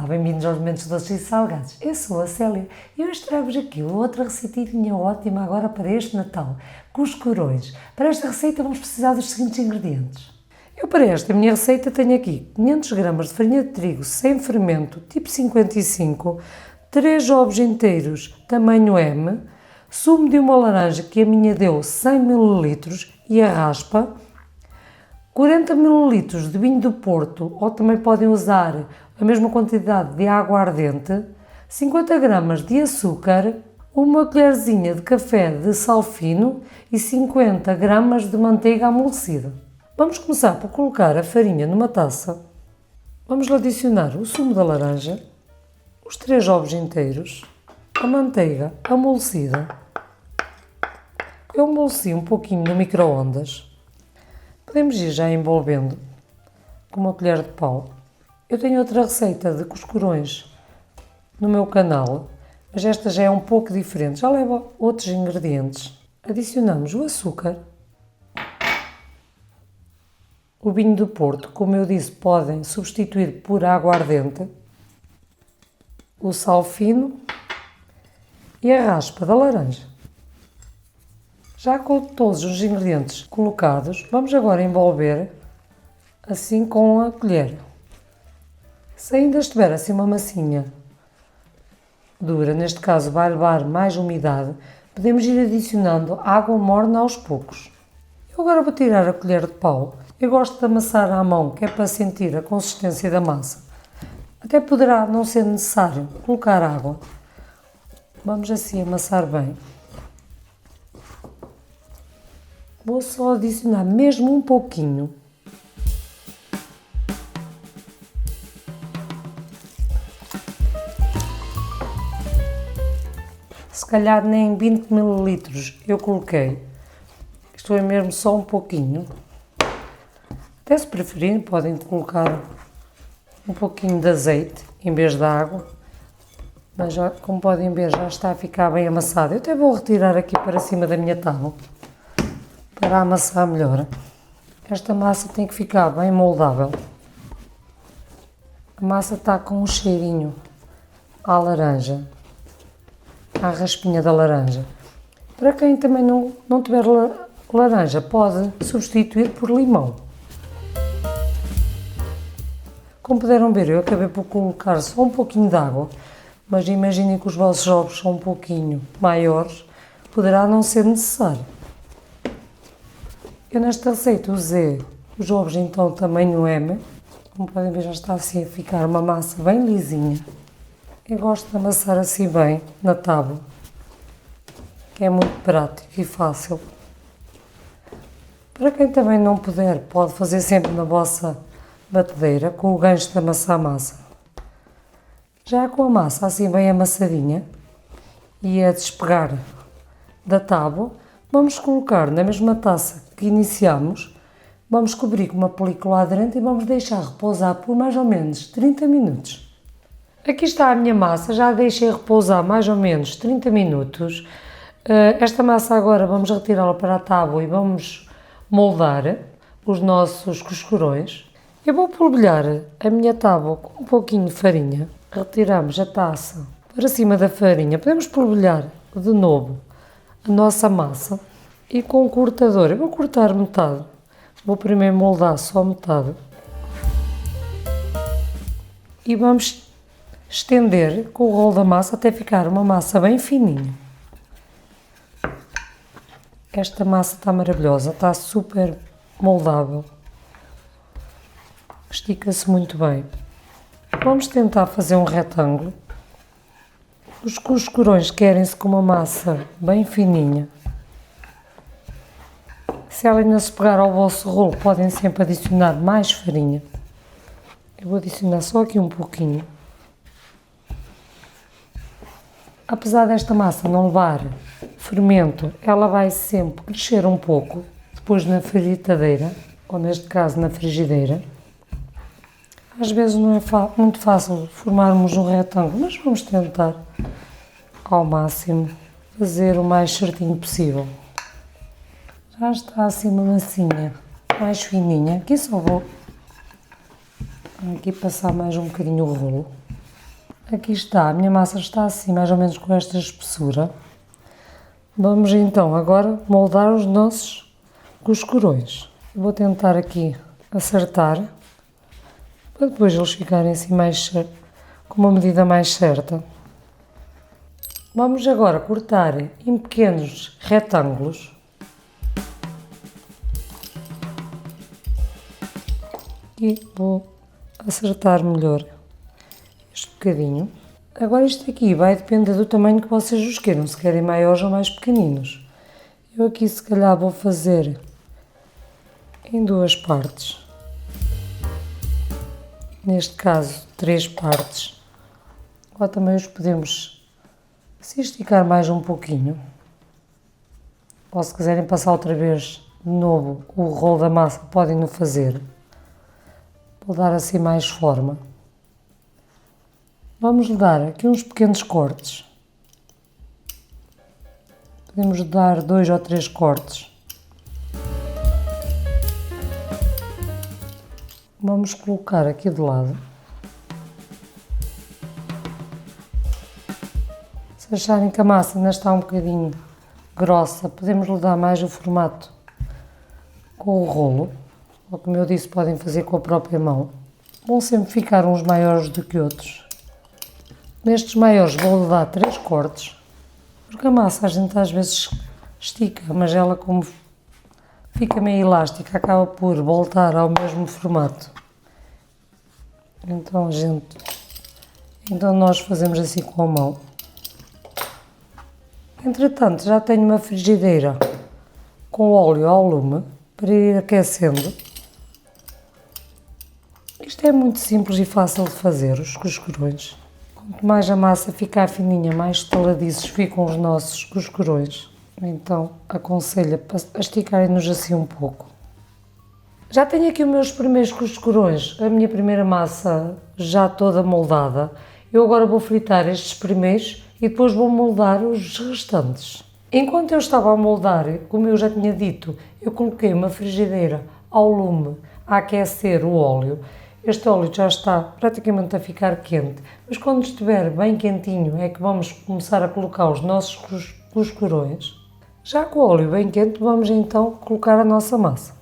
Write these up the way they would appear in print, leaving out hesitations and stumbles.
bem-vindos aos Momentos Doces e Salgados. Eu sou a Célia e hoje trago-vos aqui outra receitinha ótima agora para este Natal, cuscurões. Para esta receita vamos precisar dos seguintes ingredientes. Eu para esta minha receita tenho aqui 500 gramas de farinha de trigo sem fermento, tipo 55, 3 ovos inteiros, tamanho M, sumo de uma laranja que a minha deu 100 ml e a raspa, 40 ml de vinho do Porto, ou também podem usar a mesma quantidade de água ardente, 50 gramas de açúcar, uma colherzinha de café de sal fino e 50 gramas de manteiga amolecida. Vamos começar por colocar a farinha numa taça. Vamos adicionar o sumo da laranja, os 3 ovos inteiros, a manteiga amolecida. Eu amoleci um pouquinho no micro-ondas. Podemos ir já envolvendo com uma colher de pau. Eu tenho outra receita de cuscurões no meu canal, mas esta já é um pouco diferente, já leva outros ingredientes. Adicionamos o açúcar, o vinho do Porto, como eu disse, podem substituir por água ardente, o sal fino e a raspa da laranja. Já com todos os ingredientes colocados, vamos agora envolver assim com a colher. Se ainda estiver assim uma massinha dura, neste caso vai levar mais umidade, podemos ir adicionando água morna aos poucos. Eu agora vou tirar a colher de pau. Eu gosto de amassar à mão, que é para sentir a consistência da massa. Até poderá não ser necessário colocar água. Vamos assim amassar bem. Vou só adicionar mesmo um pouquinho. Se calhar nem 20 ml eu coloquei. Isto é mesmo só um pouquinho. Até se preferirem podem colocar um pouquinho de azeite em vez de água. Mas já, como podem ver, já está a ficar bem amassado. Eu até vou retirar aqui para cima da minha tábua para amassar melhor. Esta massa tem que ficar bem moldável. A massa está com um cheirinho à laranja, à raspinha da laranja. Para quem também não tiver laranja, pode substituir por limão. Como puderam ver, eu acabei por colocar só um pouquinho de água, mas imaginem que os vossos ovos são um pouquinho maiores, poderá não ser necessário. Eu nesta receita usei os ovos então tamanho M, como podem ver já está assim a ficar uma massa bem lisinha. Eu gosto de amassar assim bem na tábua, que é muito prático e fácil. Para quem também não puder, pode fazer sempre na vossa batedeira com o gancho de amassar a massa. Já com a massa assim bem amassadinha e a despegar da tábua, vamos colocar na mesma taça que iniciamos, vamos cobrir com uma película aderente e vamos deixar repousar por mais ou menos 30 minutos. Aqui está a minha massa, já a deixei repousar mais ou menos 30 minutos. Esta massa agora vamos retirá-la para a tábua e vamos moldar os nossos cuscurões. Eu vou polvilhar a minha tábua com um pouquinho de farinha. Retiramos a taça para cima da farinha. Podemos polvilhar de novo a nossa massa e com o cortador, eu vou cortar metade. Vou primeiro moldar só metade. E vamos estender com o rolo da massa até ficar uma massa bem fininha. Esta massa está maravilhosa, está super moldável. Estica-se muito bem. Vamos tentar fazer um retângulo. Os cuscurões querem-se com uma massa bem fininha. Se ela ainda se pegar ao vosso rolo, podem sempre adicionar mais farinha. Eu vou adicionar só aqui um pouquinho. Apesar desta massa não levar fermento, ela vai sempre crescer um pouco, depois na fritadeira, ou neste caso na frigideira. Às vezes não é muito fácil formarmos um retângulo, mas vamos tentar ao máximo fazer o mais certinho possível. Já está assim uma massinha mais fininha. Aqui só vou aqui passar mais um bocadinho o rolo. Aqui está, a minha massa está assim, mais ou menos com esta espessura. Vamos então agora moldar os nossos cuscurões. Vou tentar aqui acertar, para depois eles ficarem assim com uma medida mais certa. Vamos agora cortar em pequenos retângulos. E vou acertar melhor este bocadinho. Agora isto aqui vai depender do tamanho que vocês os queiram, se querem maiores ou mais pequeninos. Eu aqui se calhar vou fazer em 2 partes. Neste caso 3 partes. Agora também os podemos, se esticar mais um pouquinho, ou se quiserem passar outra vez de novo o rolo da massa, podem o fazer. Vou dar assim mais forma. Vamos dar aqui uns pequenos cortes. Podemos dar 2 ou 3 cortes. Vamos colocar aqui de lado. Se acharem que a massa ainda está um bocadinho grossa, podemos lhe dar mais o formato com o rolo. Ou como eu disse, podem fazer com a própria mão. Vão sempre ficar uns maiores do que outros. Nestes maiores vou dar 3 cortes, porque a massa a gente às vezes estica, mas ela como fica meio elástica, acaba por voltar ao mesmo formato. Então nós fazemos assim com a mão. Entretanto, já tenho uma frigideira com óleo ao lume para ir aquecendo. Isto é muito simples e fácil de fazer, os cuscurões. Quanto mais a massa ficar fininha, mais estaladiços ficam os nossos cuscurões. Então, aconselho a esticarem-nos assim um pouco. Já tenho aqui os meus primeiros cuscurões, a minha primeira massa já toda moldada. Eu agora vou fritar estes primeiros e depois vou moldar os restantes. Enquanto eu estava a moldar, como eu já tinha dito, eu coloquei uma frigideira ao lume a aquecer o óleo. Este óleo já está praticamente a ficar quente, mas quando estiver bem quentinho é que vamos começar a colocar os nossos cuscurões. Já com o óleo bem quente, vamos então colocar a nossa massa.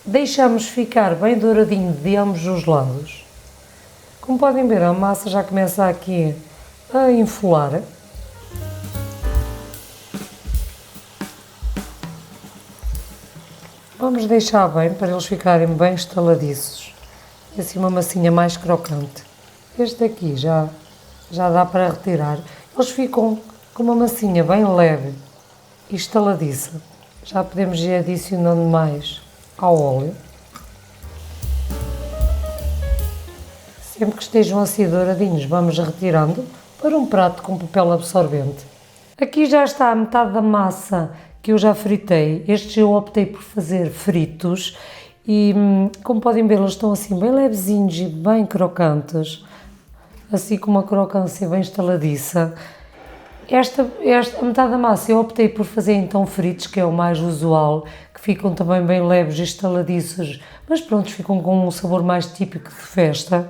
Deixamos ficar bem douradinho de ambos os lados. Como podem ver, a massa já começa aqui a enfolar. Vamos deixar bem para eles ficarem bem estaladiços. E assim uma massinha mais crocante. Este aqui já dá para retirar. Eles ficam com uma massinha bem leve e estaladiça. Já podemos ir adicionando mais ao óleo. Sempre que estejam assim douradinhos, vamos retirando para um prato com papel absorvente. Aqui já está a metade da massa que eu já fritei. Estes eu optei por fazer fritos e, como podem ver, eles estão assim bem levezinhos e bem crocantes, assim com uma crocância bem estaladiça. A metade da massa eu optei por fazer então fritos, que é o mais usual, que ficam também bem leves e estaladiços, mas pronto, ficam com um sabor mais típico de festa.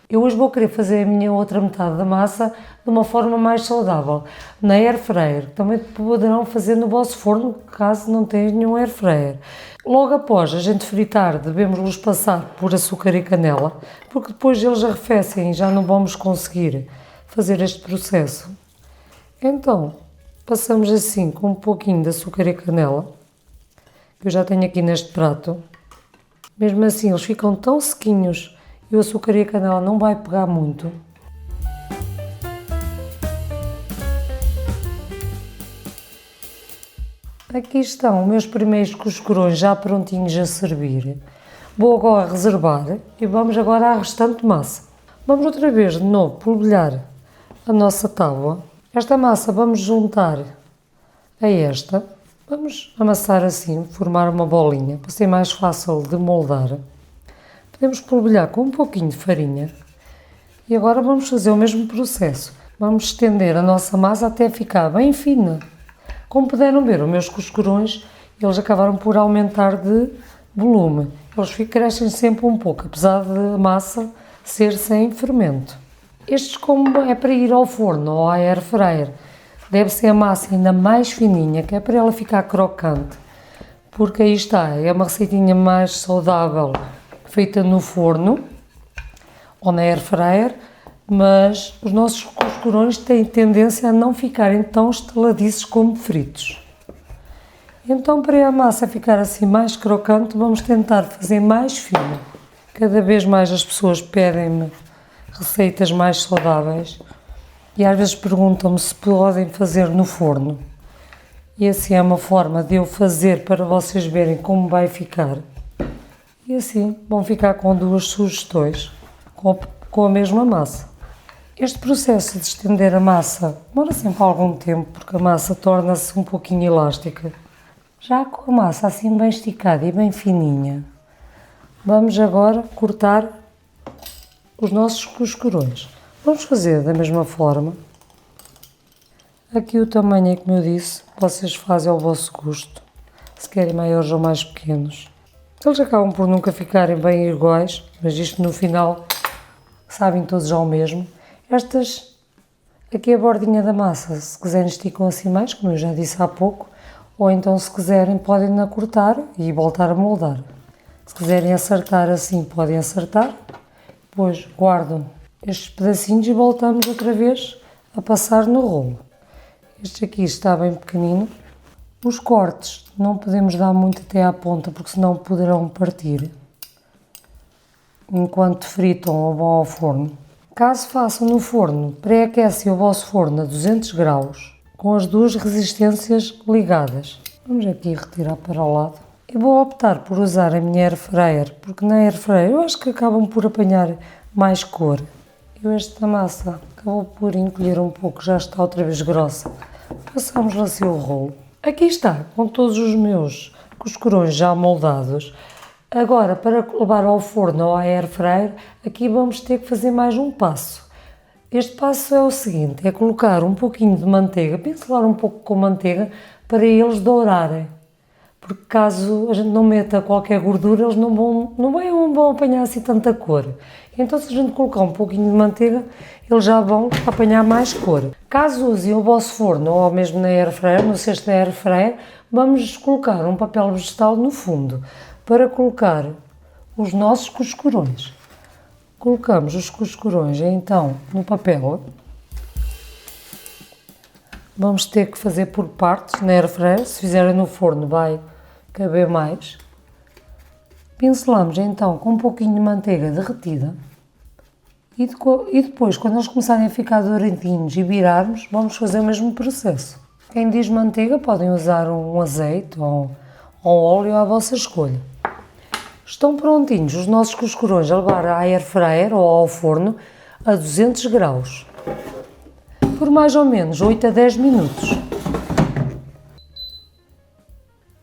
Eu hoje vou querer fazer a minha outra metade da massa de uma forma mais saudável, na air fryer. Também poderão fazer no vosso forno, caso não tenham air fryer. Logo após a gente fritar, devemos-los passar por açúcar e canela, porque depois eles arrefecem e já não vamos conseguir fazer este processo. Então, passamos assim com um pouquinho de açúcar e canela, que eu já tenho aqui neste prato. Mesmo assim, eles ficam tão sequinhos e o açúcar e a canela não vai pegar muito. Aqui estão os meus primeiros cuscurões já prontinhos a servir. Vou agora reservar e vamos agora à restante massa. Vamos outra vez de novo polvilhar a nossa tábua. Esta massa vamos juntar a esta. Vamos amassar assim, formar uma bolinha para ser mais fácil de moldar. Podemos polvilhar com um pouquinho de farinha e agora vamos fazer o mesmo processo. Vamos estender a nossa massa até ficar bem fina. Como puderam ver, os meus cuscurões, eles acabaram por aumentar de volume. Eles crescem sempre um pouco, apesar de a massa ser sem fermento. Estes, como é para ir ao forno ou à air fryer, deve ser a massa ainda mais fininha, que é para ela ficar crocante. Porque aí está, é uma receitinha mais saudável, feita no forno ou na air fryer, mas os nossos cuscurões têm tendência a não ficarem tão estaladiços como fritos. Então, para a massa ficar assim mais crocante, vamos tentar fazer mais fino. Cada vez mais as pessoas pedem-me receitas mais saudáveis e às vezes perguntam-me se podem fazer no forno. E assim é uma forma de eu fazer para vocês verem como vai ficar. E assim vão ficar com duas sugestões, com a mesma massa. Este processo de estender a massa demora sempre algum tempo, porque a massa torna-se um pouquinho elástica. Já com a massa assim bem esticada e bem fininha, vamos agora cortar os nossos cuscurões. Vamos fazer da mesma forma. Aqui o tamanho é como eu disse, vocês fazem ao vosso gosto, se querem maiores ou mais pequenos. Eles acabam por nunca ficarem bem iguais, mas isto no final sabem todos ao mesmo. Estas, aqui a bordinha da massa, se quiserem esticam assim mais, como eu já disse há pouco, ou então se quiserem podem-na cortar e voltar a moldar. Se quiserem acertar assim, podem acertar, depois guardam estes pedacinhos e voltamos outra vez a passar no rolo. Este aqui está bem pequenino. Os cortes não podemos dar muito até à ponta, porque senão poderão partir enquanto fritam ou vão ao forno. Caso façam no forno, pré-aquecem o vosso forno a 200 graus, com as duas resistências ligadas. Vamos aqui retirar para o lado. Eu vou optar por usar a minha air fryer, porque na air fryer eu acho que acabam por apanhar mais cor. Esta massa acabou por encolher um pouco, já está outra vez grossa. Passamos assim o rolo. Aqui está, com todos os meus cuscurões já moldados. Agora, para levar ao forno ou à air fryer, aqui vamos ter que fazer mais um passo. Este passo é o seguinte, é colocar um pouquinho de manteiga, pincelar um pouco com manteiga, para eles dourarem. Porque caso a gente não meta qualquer gordura, eles não vão apanhar assim tanta cor. Então, se a gente colocar um pouquinho de manteiga, eles já vão apanhar mais cor. Caso usem o vosso forno ou mesmo na air fryer, no cesto da air fryer, vamos colocar um papel vegetal no fundo para colocar os nossos cuscurões. Colocamos os cuscurões então no papel. Vamos ter que fazer por partes na air fryer, se fizerem no forno vai caber mais. Pincelamos então com um pouquinho de manteiga derretida e depois, quando eles começarem a ficar douradinhos e virarmos, vamos fazer o mesmo processo. Quem diz manteiga podem usar um azeite ou óleo à vossa escolha. Estão prontinhos os nossos cuscurões a levar à air fryer ou ao forno a 200 graus por mais ou menos 8 a 10 minutos.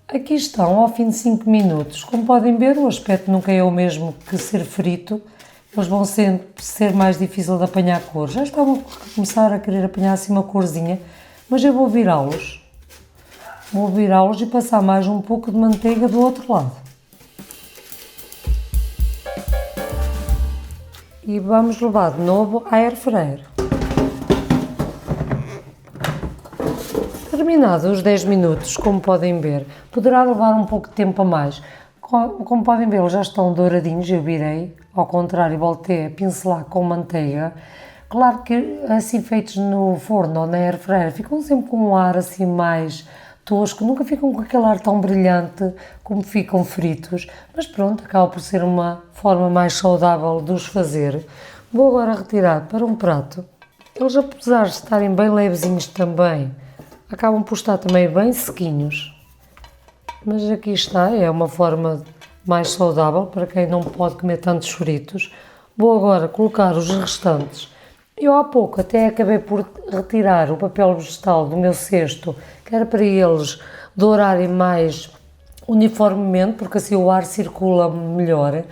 Aqui estão ao fim de 5 minutos. Como podem ver, o aspecto nunca é o mesmo que ser frito. Eles vão sempre ser mais difícil de apanhar cor. Já estavam a começar a querer apanhar assim uma corzinha, mas eu vou virá-los. Vou virá-los e passar mais um pouco de manteiga do outro lado. E vamos levar de novo à air fryer. Terminados os 10 minutos, como podem ver, poderá levar um pouco de tempo a mais. Como podem ver, eles já estão douradinhos, eu virei, ao contrário, voltei a pincelar com manteiga. Claro que assim feitos no forno ou na air fryer ficam sempre com um ar assim mais tosco, nunca ficam com aquele ar tão brilhante como ficam fritos, mas pronto, acaba por ser uma forma mais saudável de os fazer. Vou agora retirar para um prato. Eles, apesar de estarem bem levezinhos também, acabam por estar também bem sequinhos, mas aqui está, é uma forma mais saudável para quem não pode comer tantos fritos. Vou agora colocar os restantes. Eu há pouco até acabei por retirar o papel vegetal do meu cesto, que era para eles dourarem mais uniformemente, porque assim o ar circula melhor.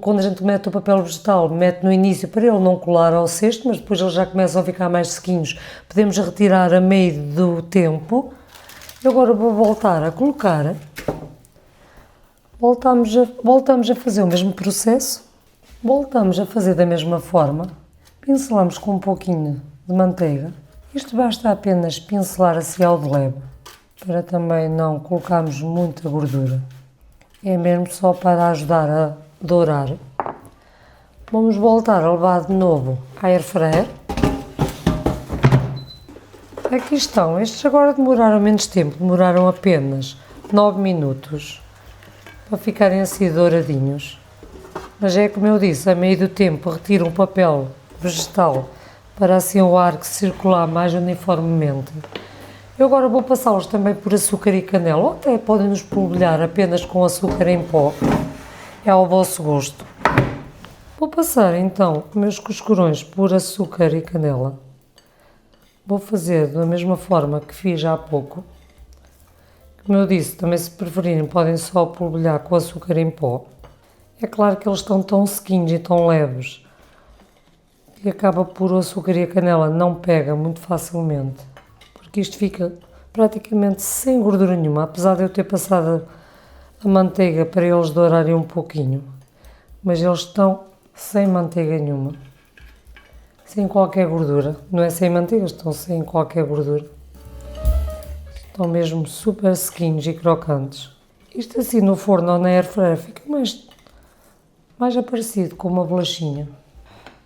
Quando a gente mete o papel vegetal, mete no início para ele não colar ao cesto, mas depois eles já começam a ficar mais sequinhos, podemos retirar a meio do tempo. Eu agora vou voltar a colocar voltamos a fazer o mesmo processo, voltamos a fazer da mesma forma, pincelamos com um pouquinho de manteiga. Isto basta apenas pincelar assim ao de leve, para também não colocarmos muita gordura. É mesmo só para ajudar a dourar. Vamos voltar a levar de novo à airfryer. Aqui estão, estes agora demoraram menos tempo, demoraram apenas 9 minutos para ficarem assim douradinhos. Mas é como eu disse, a meio do tempo retiro um papel vegetal para assim o ar circular mais uniformemente. Eu agora vou passá-los também por açúcar e canela, ou até podem nos polvilhar apenas com açúcar em pó, é ao vosso gosto. Vou passar então os meus cuscurões por açúcar e canela. Vou fazer da mesma forma que fiz há pouco. Como eu disse, também se preferirem podem só polvilhar com açúcar em pó. É claro que eles estão tão sequinhos e tão leves que acaba por o açúcar e a canela não pega muito facilmente, porque isto fica praticamente sem gordura nenhuma, apesar de eu ter passado a manteiga para eles dourarem um pouquinho, mas eles estão sem manteiga nenhuma, sem qualquer gordura, não é sem manteiga, estão sem qualquer gordura, estão mesmo super sequinhos e crocantes. Isto assim no forno ou na airfryer fica mais aparecido com uma bolachinha.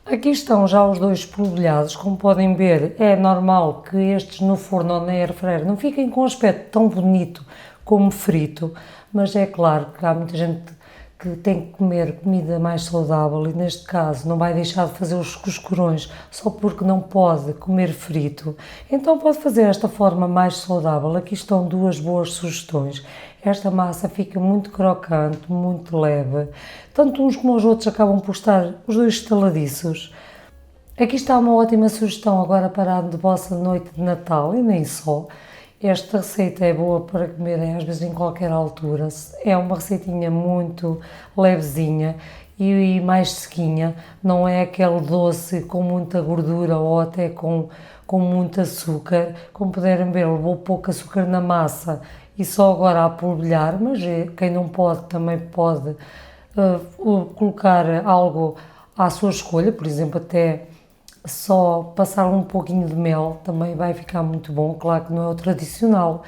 Aqui estão já os dois polvilhados, como podem ver, é normal que estes no forno ou na airfryer não fiquem com um aspecto tão bonito como frito, mas é claro que há muita gente que tem que comer comida mais saudável e neste caso não vai deixar de fazer os cuscurões só porque não pode comer frito, então pode fazer esta forma mais saudável. Aqui estão duas boas sugestões. Esta massa fica muito crocante, muito leve, tanto uns como os outros acabam por estar os dois estaladiços. Aqui está uma ótima sugestão agora para a vossa noite de Natal e nem só. Esta receita é boa para comerem às vezes em qualquer altura, é uma receitinha muito levezinha e mais sequinha, não é aquele doce com muita gordura ou até com muito açúcar. Como puderem ver, levou pouco açúcar na massa e só agora a polvilhar, mas quem não pode também pode colocar algo à sua escolha, por exemplo até só passar um pouquinho de mel também vai ficar muito bom. Claro que não é o tradicional,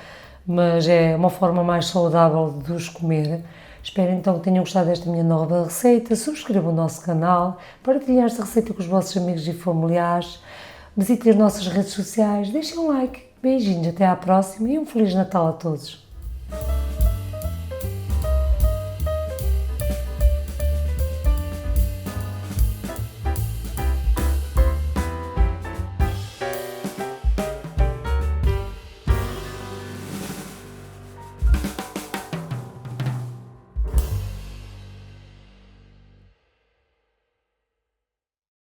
mas é uma forma mais saudável de os comer. Espero então que tenham gostado desta minha nova receita. Subscrevam o nosso canal, partilhem esta receita com os vossos amigos e familiares, visitem as nossas redes sociais, deixem um like. Beijinhos, até à próxima e um Feliz Natal a todos!